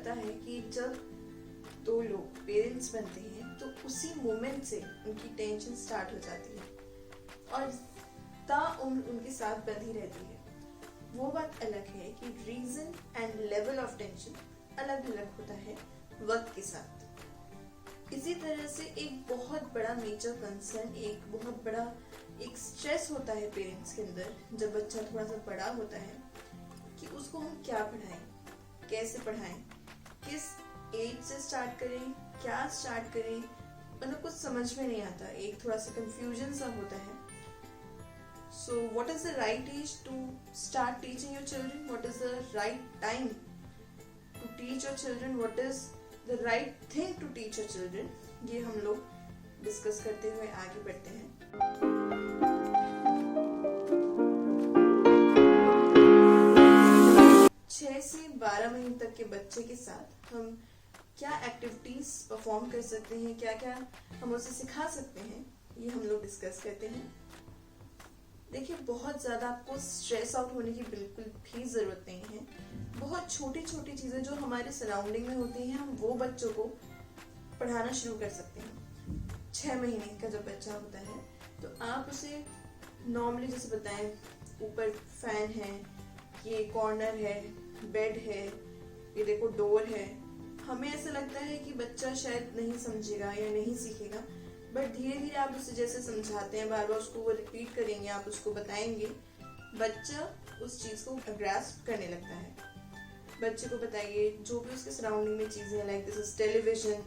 पता है कि जब दो लोग पेरेंट्स बनते हैं तो उसी मोमेंट से उनकी टेंशन स्टार्ट हो जाती है और ताउम्र उनके साथ बंधी रहती है। वो बात अलग है कि reason and level of tension अलग अलग होता है वक्त के साथ। इसी तरह से एक बहुत बड़ा मेजर कंसर्न, एक बहुत बड़ा एक स्ट्रेस होता है पेरेंट्स के अंदर जब बच्चा थोड़ा सा बड़ा होता है कि उसको हम क्या पढ़ाएं, कैसे पढ़ाएं, किस एज से स्टार्ट करें, क्या स्टार्ट करें, उन्हें कुछ समझ में नहीं आता, एक थोड़ा सा कंफ्यूजन सा होता है। So what is the right age to start teaching your children? What is the right time to teach your children? What is the right thing to teach your children? ये हम लोग डिस्कस करते हुए आगे बढ़ते हैं। 6 से 12 महीने तक के बच्चे के साथ हम क्या एक्टिविटीज परफॉर्म कर सकते हैं, क्या क्या हम उसे सिखा सकते हैं, ये हम लोग डिस्कस करते हैं। देखिए, बहुत ज़्यादा आपको स्ट्रेस आउट होने की बिल्कुल भी ज़रूरत नहीं है। बहुत छोटी छोटी चीज़ें जो हमारे सराउंडिंग में होती हैं, हम वो बच्चों को पढ़ाना शुरू कर सकते हैं। 6 महीने का जब बच्चा होता है तो आप उसे नॉर्मली जैसे बताएं, ऊपर फैन है, ये कॉर्नर है, बेड है, ये देखो डोर है। हमें ऐसा लगता है कि बच्चा शायद नहीं समझेगा या नहीं सीखेगा, बट धीरे धीरे आप उसे जैसे समझाते हैं, बार बार उसको वो रिपीट करेंगे, आप उसको बताएंगे, बच्चा उस चीज़ को ग्रास्प करने लगता है। बच्चे को बताइए जो भी उसके सराउंडिंग में चीज़ें हैं, लाइक दिस इज टेलीविजन,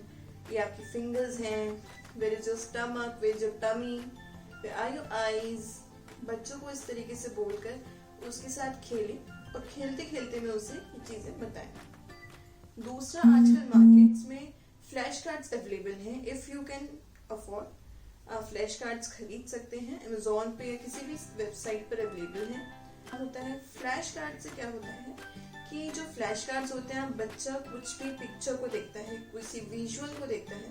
ये आपकी फिंगर्स हैं, where is your stomach, where is your tummy, where are your eyes. बच्चों को इस तरीके से बोलकर उसके साथ खेलें और खेलते खेलते में उसे ये चीज़ें बताएं। दूसरा, आजकल मार्केट्स में फ्लैश कार्ड्स अवेलेबल हैं। इफ़ यू कैन अफोर्ड, आप फ्लैश कार्ड्स खरीद सकते हैं, अमेजोन पे या किसी भी वेबसाइट पर अवेलेबल हैं। होता है फ्लैश कार्ड से क्या होता है कि जो फ्लैश कार्ड्स होते हैं, बच्चा कुछ भी पिक्चर को देखता है, किसी विजुअल को देखता है,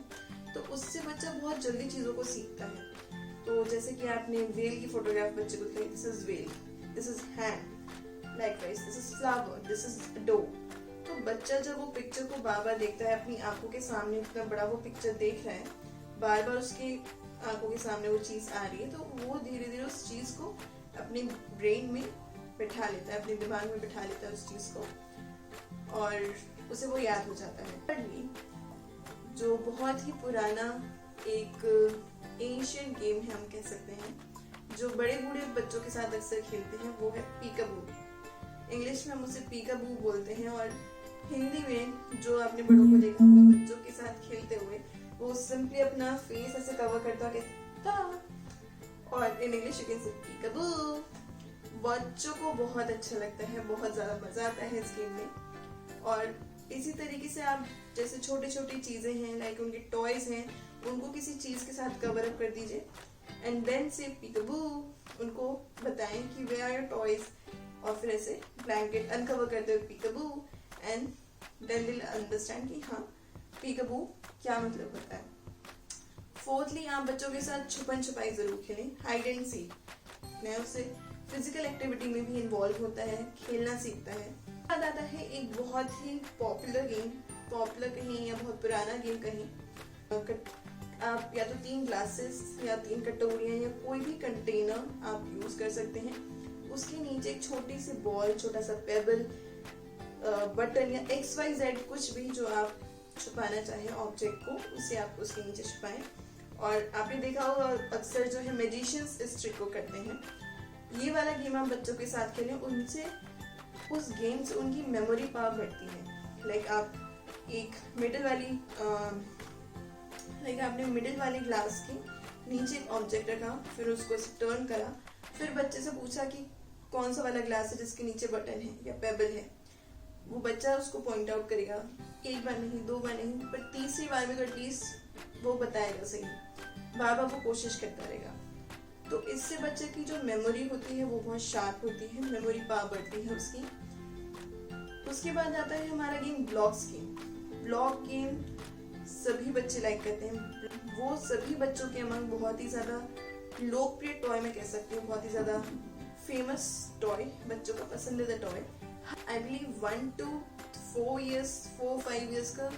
तो उससे बच्चा बहुत जल्दी चीज़ों को सीखता है। तो जैसे कि आपने वेल की फोटोग्राफ बच्चे को दिखाई, this is well, this is hand, likewise this is flower, this is doe. तो बच्चा जब वो पिक्चर को बार बार देखता है, अपनी आंखों के सामने इतना बड़ा वो पिक्चर देख रहा है, बार बार उसकी आंखों के सामने वो चीज़ आ रही है, तो वो धीरे धीरे उस चीज़ को अपने ब्रेन में बिठा लेता है, अपने दिमाग में बिठा लेता है उस चीज़ को, और उसे वो याद हो जाता है। जो बहुत ही पुराना एक एंशिएंट गेम है, हम कह सकते हैं, जो बड़े बूढ़े बच्चों के साथ अक्सर खेलते हैं, वो है पीकाबू। इंग्लिश में हम उसे पीकाबू बोलते हैं, और हिंदी में जो आपने बड़ों को देखा होगा बच्चों के साथ खेलते हुए, वो सिंपली अपना फेस ऐसे कवर करता है, और in English you can say पीकाबू। बच्चों को बहुत अच्छा लगता है, बहुत ज़्यादा मज़ा आता है इस गेम में। और इसी तरीके से आप जैसे छोटी छोटी चीज़ें हैं, लाइक उनके टॉयज हैं, उनको किसी चीज़ के साथ कवर अप कर दीजिए एंड देन से पीकाबू, उनको बताएं कि वे आर योर टॉयज, और फिर ऐसे ब्लैंकेट अनकवर करते हुए पीकाबू, एंड देन विल अंडरस्टैंड कि हाँ पीकाबू क्या मतलब होता है। फोर्थली, आप बच्चों के साथ छुपन छुपाई जरूर खेलें, हाइड एंड सीक। मैं उसे फिजिकल एक्टिविटी में भी इन्वॉल्व होता है, खेलना सीखता है। याद आता है एक बहुत ही पॉपुलर गेम, पॉपुलर कहीं या बहुत पुराना गेम कहीं, आप या तो 3 ग्लासेस या 3 कटोरियाँ या कोई भी कंटेनर आप यूज कर सकते हैं। उसके नीचे एक छोटी सी बॉल, छोटा सा पेबल, बटन या XYZ कुछ भी जो आप छुपाना चाहें ऑब्जेक्ट को, उसे आप उसके नीचे छुपाएं। और आपने देखा होगा अक्सर जो है मैजिशियंस इस ट्रिक को करते हैं। ये वाला गेम आप बच्चों के साथ खेलें, उनसे उस गेम से उनकी मेमोरी पावर बढ़ती है। लाइक आप एक आपने मिडिल वाली ग्लास के नीचे एक ऑब्जेक्ट रखा, फिर उसको टर्न करा, फिर बच्चे से पूछा कि कौन सा वाला ग्लास है जिसके नीचे बटन है या पेबल है। वो बच्चा उसको पॉइंट आउट करेगा, 1 बार नहीं, 2 बार नहीं, पर तीसरी बार में तो एटलीस्ट वो बताएगा सही, बार बार वो कोशिश करता रहेगा। तो इससे बच्चे की जो मेमोरी होती है वो बहुत शार्प होती है, मेमोरी पावर बढ़ती है उसकी। उसके बाद आता है हमारा game blocks game. Block game सभी बच्चे लाइक करते हैं, वो सभी बच्चों के अमंग बहुत ही ज़्यादा लोकप्रिय टॉय में कह सकती हूँ, बहुत ही ज़्यादा फेमस टॉय, बच्चों का पसंदीदा toy. I believe 1 to 4-5 years का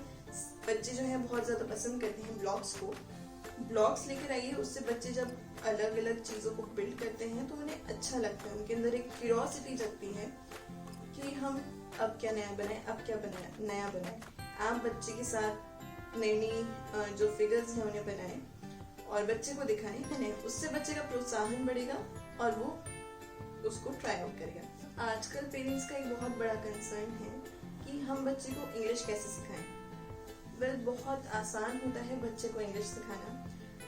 बच्चे जो है बहुत ज़्यादा पसंद करते हैं ब्लॉग्स को। ब्लॉग्स लेकर आइए, उससे बच्चे जब अलग अलग चीज़ों को बिल्ड करते हैं तो उन्हें अच्छा लगता है, उनके अंदर एक क्यूरियोसिटी जगती है कि हम अब क्या नया बनाएं, अब क्या नया बनाएं। आप बच्चे के साथ नई नई जो फिगर्स हैं उन्हें बनाएं और बच्चे को दिखाएं, उससे बच्चे का प्रोत्साहन बढ़ेगा और वो उसको ट्राई आउट करेगा। आजकल पेरेंट्स का एक बहुत बड़ा कंसर्न है कि हम बच्चे को इंग्लिश कैसे सिखाएं। बहुत आसान होता है बच्चे को इंग्लिश सिखाना।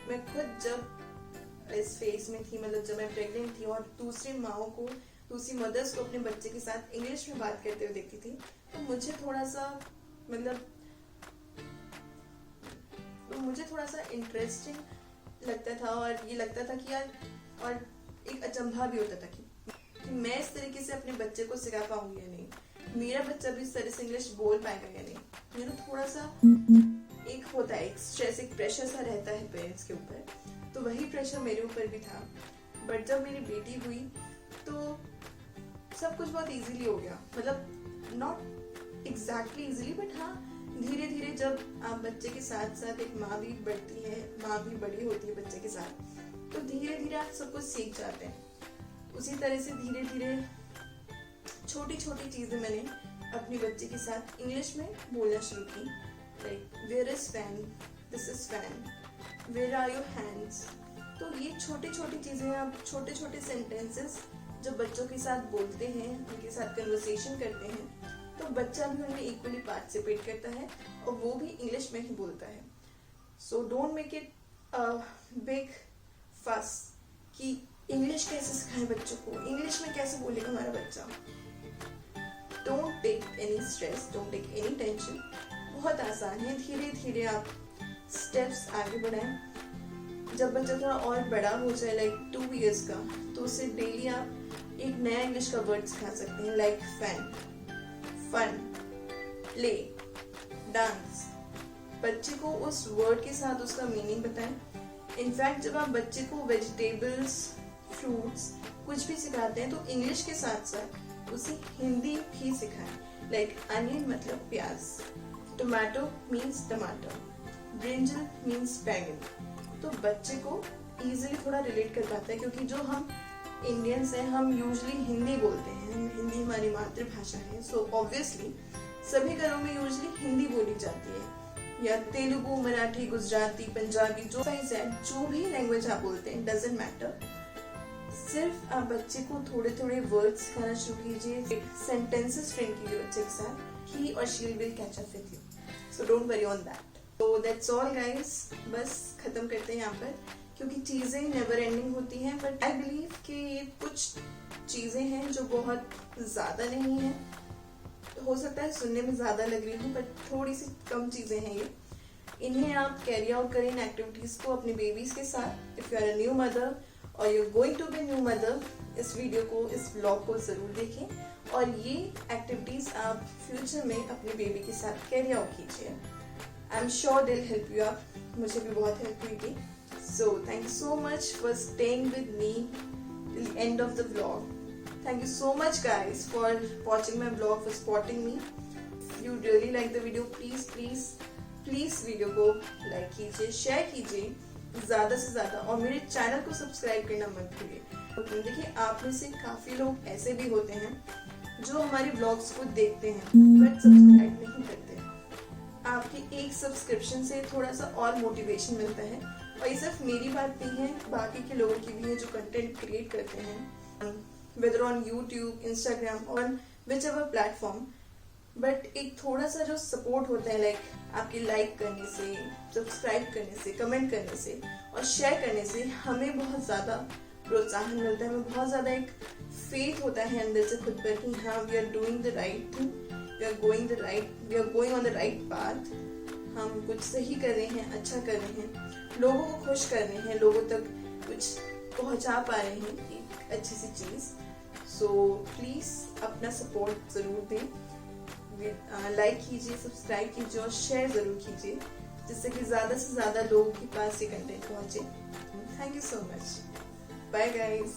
मैं खुद जब इस फेज में थी, मतलब जब मैं प्रेग्नेंट थी और दूसरी मदर्स को अपने बच्चे के साथ इंग्लिश में बात करते हुए देखती थी, तो मुझे थोड़ा सा इंटरेस्टिंग लगता था और ये लगता था कि यार, और एक अचंभा भी होता था कि मैं इस तरीके से अपने बच्चे को सिखा पाऊंगी या नहीं, मेरा बच्चा भी इस तरह से इंग्लिश बोल पाएगा या नहीं। मेरा थोड़ा सा एक होता है, एक स्ट्रेस, एक प्रेशर सा रहता है पेरेंट्स के ऊपर, तो वही प्रेशर मेरे ऊपर भी था। बट जब मेरी बेटी हुई तो सब कुछ बहुत इजीली हो गया, मतलब नॉट एग्जैक्टली इजीली, बट हाँ धीरे धीरे जब आप बच्चे के साथ साथ, एक माँ भी बढ़ती है, माँ भी बड़ी होती है बच्चे के साथ, तो धीरे धीरे आप सब कुछ सीख जाते हैं। उसी तरह से धीरे धीरे छोटी छोटी चीजें मैंने अपने बच्चे के साथ इंग्लिश में बोलना शुरू की, like where is fan, this is fan, where are your hands. तो ये छोटी छोटी चीजें, आप छोटे छोटे सेंटेंसेस जब बच्चों के साथ बोलते हैं, उनके साथ कन्वर्सेशन करते हैं, तो बच्चा भी उनमें इक्वली पार्टिसिपेट करता है और वो भी इंग्लिश में ही बोलता है। So don't make it big फस कि इंग्लिश कैसे सिखाएं बच्चों को, इंग्लिश में कैसे बोलेगा हमारा बच्चा। Don't take any stress, don't take any tension. बहुत आसान है, धीरे धीरे आप स्टेप्स आगे बढ़ाएं। जब बच्चा थोड़ा और बड़ा हो जाए, लाइक 2 इयर्स का, तो उसे डेली आप एक नया इंग्लिश का वर्ड सिखा सकते हैं, like fan, fun, play, dance. बच्चे को उस वर्ड के साथ उसका मीनिंग बताएं। इनफैक्ट जब आप बच्चे को वेजिटेबल्स, फ्रूट्स कुछ भी सिखाते हैं तो इंग्लिश के साथ साथ उसे हिंदी भी सिखाएं, लाइक अनियन मतलब प्याज, टोमेटो मीन्स टमाटर, ब्रिंजल मीन्स बैंगन। तो बच्चे को इजीली थोड़ा रिलेट कर पाता है, क्योंकि जो हम इंडियंस हैं, हम यूजुअली हिंदी बोलते हैं, हिंदी हमारी मातृभाषा है। सो ऑब्वियसली सभी घरों में यूजुअली हिंदी बोली जाती है, या तेलुगु, मराठी, गुजराती, पंजाबी, जो भी लैंग्वेज आप बोलते हैं, डजंट मैटर। सिर्फ आप बच्चे को थोड़े थोड़े वर्ड्स सिखाना शुरू कीजिए, सेंटेंसेस ट्रेन कीजिए बच्चे के साथ, he or she will catch up with you. So don't worry on that. So that's all guys. बस खत्म करते हैं यहाँ पर, क्योंकि चीजें नेवर एंडिंग होती हैं, बट आई बिलीव कि ये कुछ चीजें हैं जो बहुत ज्यादा नहीं है। हो सकता है सुनने में ज्यादा लग रही हो, बट थोड़ी सी कम चीजें हैं ये। इन्हें आप कैरी आउट करें इन एक्टिविटीज को अपने बेबीज के साथ। If you are a new mother और you are going to be new mother, इस वीडियो को, इस ब्लॉग को जरूर देखें और ये एक्टिविटीज आप फ्यूचर में अपने बेबी के साथ कैरी आउट कीजिए। I am sure they will help you up. मुझे भी बहुत हेल्प हुई थी। So thank you so much for staying with me till the end of the vlog. Thank you so much guys for watching my vlog, for supporting me. If you really like the video, please video को like कीजिए, share कीजिए ज्यादा से ज्यादा, और मेरे channel को subscribe करना मत भूलिए। देखिए, आप में से काफी लोग ऐसे भी होते हैं जो हमारे व्लॉग्स को देखते हैं बट सब्सक्राइब नहीं करते। आपके एक सब्सक्रिप्शन से थोड़ा सा और मोटिवेशन मिलता है, और ये सिर्फ मेरी बात नहीं है, बाकी के लोगों की भी है जो कंटेंट क्रिएट करते हैं, whether on YouTube, Instagram or whichever platform. But एक थोड़ा सा जो सपोर्ट होता है, लाइक आपके लाइक करने से, सब्सक्राइब करने से, कमेंट करने से और शेयर करने से हमें बहुत ज़्यादा प्रोत्साहन मिलता है, हमें बहुत ज़्यादा एक फेथ होता है अंदर से खुद पर कि हाँ, we are doing the right thing, we are going on the right path. हम कुछ सही कर रहे हैं, अच्छा कर रहे हैं, लोगों को खुश कर रहे हैं, लोगों तक कुछ पहुंचा पा रहे हैं, एक अच्छी सी चीज़। सो प्लीज़ अपना सपोर्ट ज़रूर दें, लाइक कीजिए, सब्सक्राइब कीजिए और शेयर ज़रूर कीजिए, जिससे कि ज़्यादा से ज़्यादा लोगों के पास ये कंटेंट पहुँचे। Thank you so much. Bye guys.